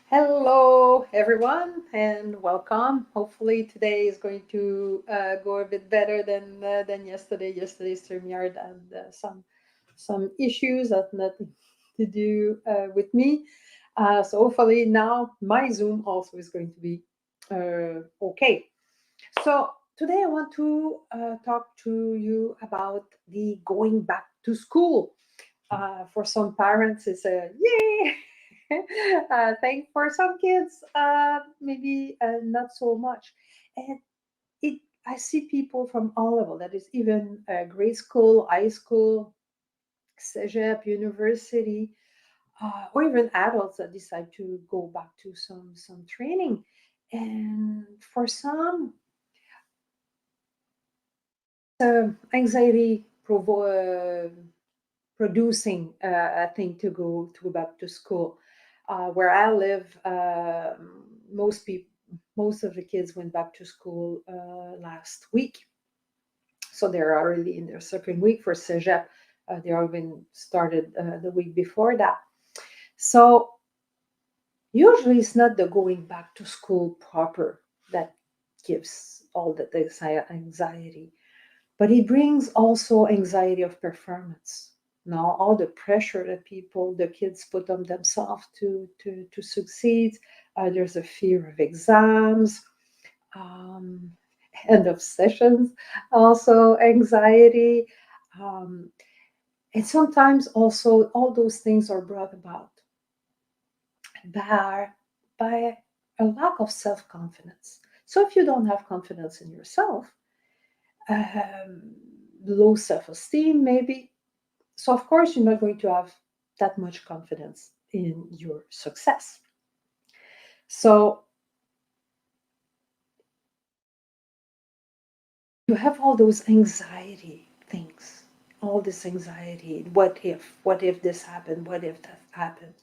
Hello, everyone, and welcome. Hopefully, today is going to go a bit better than yesterday. Yesterday's StreamYard and some issues that nothing to do with me. So hopefully now my Zoom also is going to be okay. So today I want to talk to you about the going back to school. For some parents, it's a yay thing. For some kids, maybe not so much. And it, I see people from all level. That is even grade school, high school, CEGEP, university, or even adults that decide to go back to some training. And for some, anxiety producing thing to go back to school. Where I live, most of the kids went back to school last week, so they're already in their second week for CEGEP. They already started the week before that. So usually it's not the going back to school proper that gives all the anxiety, but it brings also anxiety of performance. Now all the pressure that the kids put on themselves to succeed. There's a fear of exams, um, end of sessions, also anxiety, um, and sometimes also all those things are brought about by by a lack of self-confidence. So if you don't have confidence in yourself, um, low self-esteem maybe, so of course you're not going to have that much confidence in your success. So you have all those anxiety things, all this anxiety. What if this happened, what if that happened,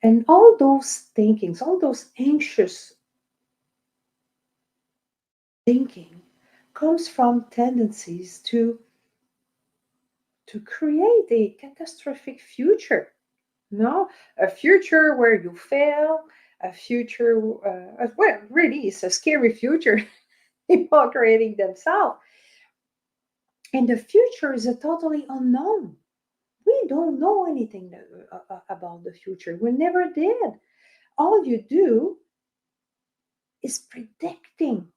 and all those thinkings, all those anxious thinking comes from tendencies to create a catastrophic future. No, a future where you fail, a future, well, really, it's a scary future people creating themselves. And the future is a totally unknown. We don't know anything about the future. We never did. All you do is predicting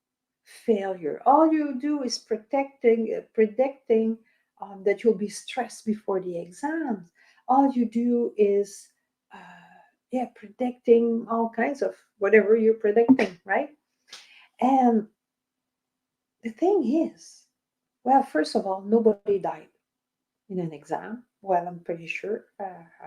failure. All you do is predicting that you'll be stressed before the exams. All you do is, yeah, predicting all kinds of whatever you're predicting, right? And the thing is, well, first of all, nobody died in an exam. Well, I'm pretty sure.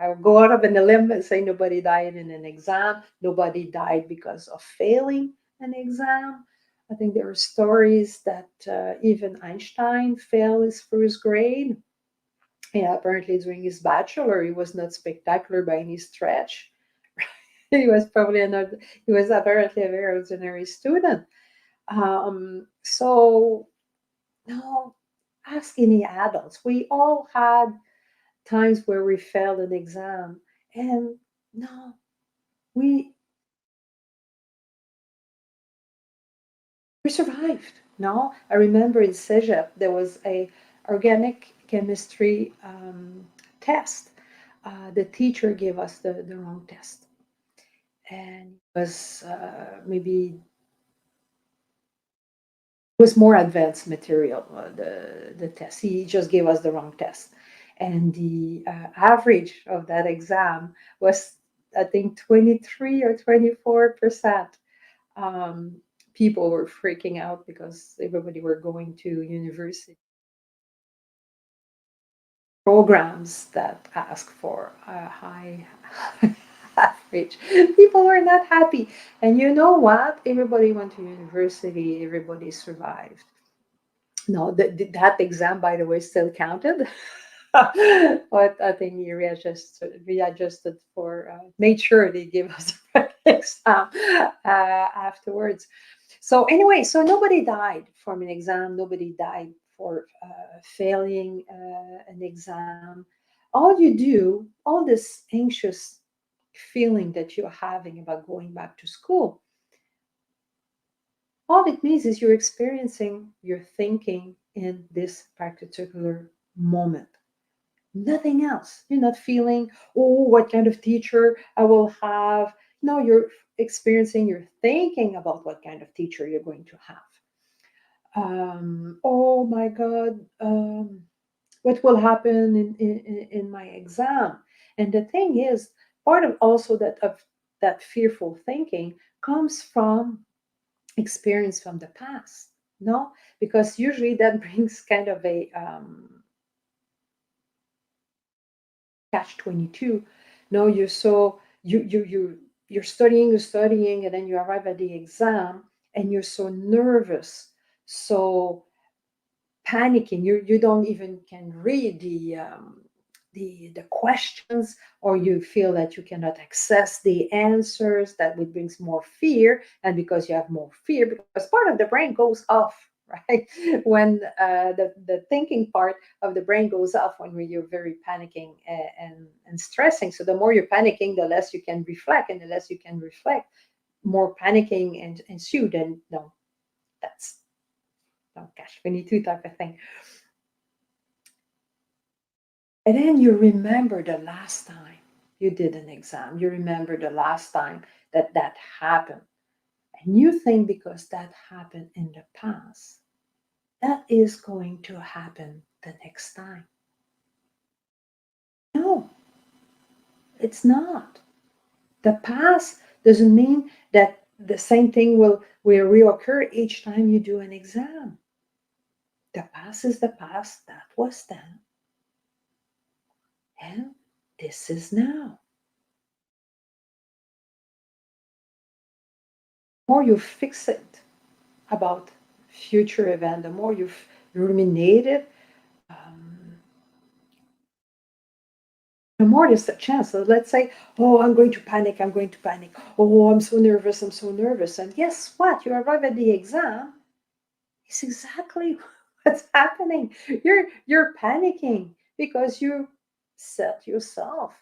I'll go out of an limb and say nobody died in an exam. Nobody died because of failing an exam. I think there are stories that even Einstein failed his first grade. Yeah, apparently during his bachelor, he was not spectacular by any stretch. he was probably another. He was apparently a very ordinary student. So now, ask any adults. We all had times where we failed an exam, and no, we we survived. No, I remember in CEGEP there was a organic chemistry test. The teacher gave us the wrong test, and it was maybe it was more advanced material. The test, he just gave us the wrong test, and the average of that exam was, I think, 23 or 24%. um, People were freaking out because everybody were going to university programs that ask for a high average. People were not happy. And you know what? Everybody went to university, everybody survived. No, that exam, by the way, still counted. But I think he readjusted for, made sure they give us the exam afterwards. So anyway, so nobody died from an exam. Nobody died for failing an exam. All you do, all this anxious feeling that you're having about going back to school, all it means is you're experiencing your thinking in this particular moment. Nothing else. You're not feeling, oh, what kind of teacher I will have. No, you're experiencing, you're thinking about what kind of teacher you're going to have. Oh my God, what will happen in my exam? And the thing is, part of also that fearful thinking comes from experience from the past. No, because usually that brings kind of a catch 22. No, you're so you're studying, and then you arrive at the exam, and you're so nervous, so panicking. You don't even can read the questions, or you feel that you cannot access the answers. That would brings more fear, and because you have more fear, because part of the brain goes off, right? When the thinking part of the brain goes off when you're very panicking and stressing. So the more you're panicking, the less you can reflect, and the less you can reflect, more panicking and ensued. And no, that's no catch 22 type of thing. And then you remember the last time you did an exam. You remember the last time that happened. And you think because that happened in the past, that is going to happen the next time. No, it's not. The past doesn't mean that the same thing will reoccur each time you do an exam. The past is the past, that was then, and this is now. The more you fix it about future event, the more you ruminate it, um, the more there's a chance. So let's say, oh, I'm going to panic, I'm going to panic. Oh, I'm so nervous, I'm so nervous. And guess what? You arrive at the exam, it's exactly what's happening. You're panicking because you set yourself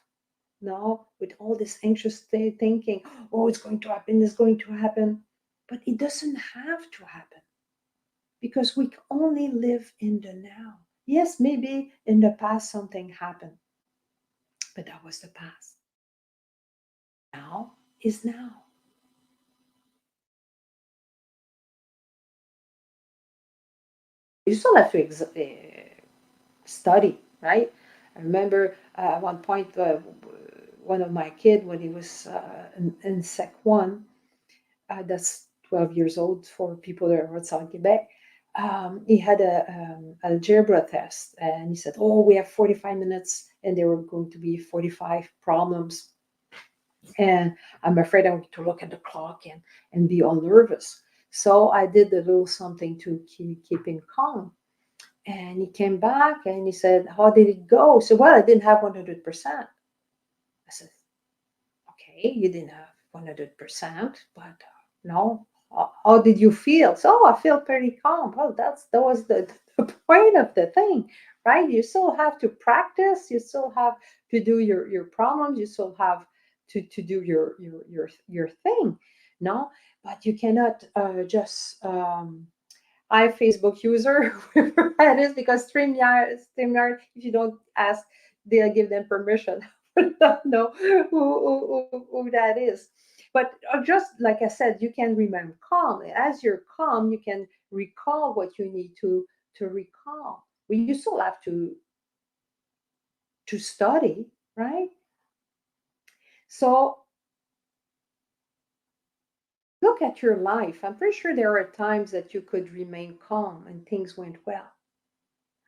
now with all this anxious thinking, oh, it's going to happen, it's going to happen. But it doesn't have to happen, because we only live in the now. Yes, maybe in the past something happened, but that was the past. Now is now. You still have to study, right? I remember at one point, one of my kid, when he was in Sec 1, that's 12 years old for people that are outside Quebec. He had a algebra test, and he said, "Oh, we have 45 minutes, and there were going to be 45 problems." And I'm afraid I'm going to look at the clock and be all nervous. So I did a little something to keep him calm. And he came back and he said, "How did it go?" So, well, I didn't have 100%. I said, "Okay, you didn't have 100%, but no. How did you feel?" So, "Oh, I feel pretty calm." Well, that was the point of the thing, right? You still have to practice. You still have to do your problems. You still have to do your thing, no? But you cannot just I Facebook user, whoever that is, because StreamYard, if you don't ask, they'll give them permission. I don't know who that is. But just like I said, you can remain calm. As you're calm, you can recall what you need to recall. But you still have to study, right? So look at your life. I'm pretty sure there are times that you could remain calm and things went well,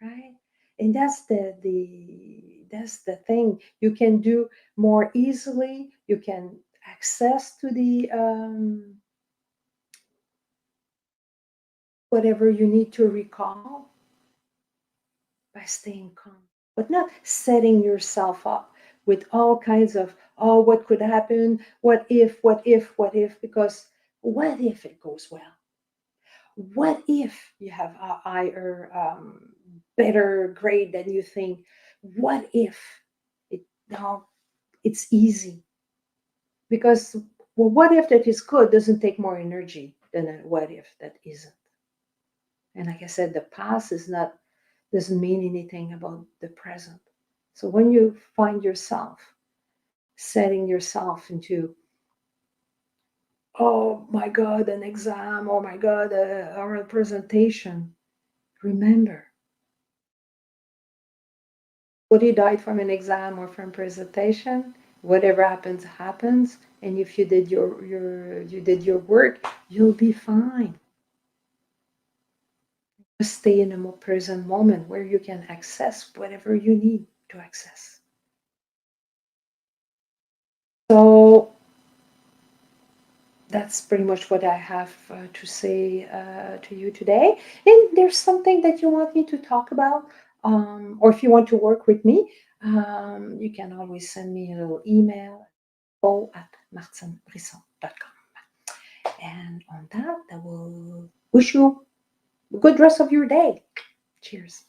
right? And that's the thing. You can do more easily. You can access to the whatever you need to recall by staying calm, but not setting yourself up with all kinds of, oh, what could happen, what if, because what if it goes well? What if you have a higher, better grade than you think? What if it now it's easy? Because, well, what if that is good doesn't take more energy than a what if that isn't. And like I said, the past is not doesn't mean anything about the present. So when you find yourself setting yourself into, oh my God, an exam, oh my God, a oral presentation, remember, whether you died from an exam or from presentation, whatever happens, happens. And if you did your work, you'll be fine. Just stay in a more present moment where you can access whatever you need to access. So that's pretty much what I have to say to you today. And there's something that you want me to talk about, or if you want to work with me, you can always send me a little email, info@martinbrisson.com. And on that, I will wish you a good rest of your day. Cheers.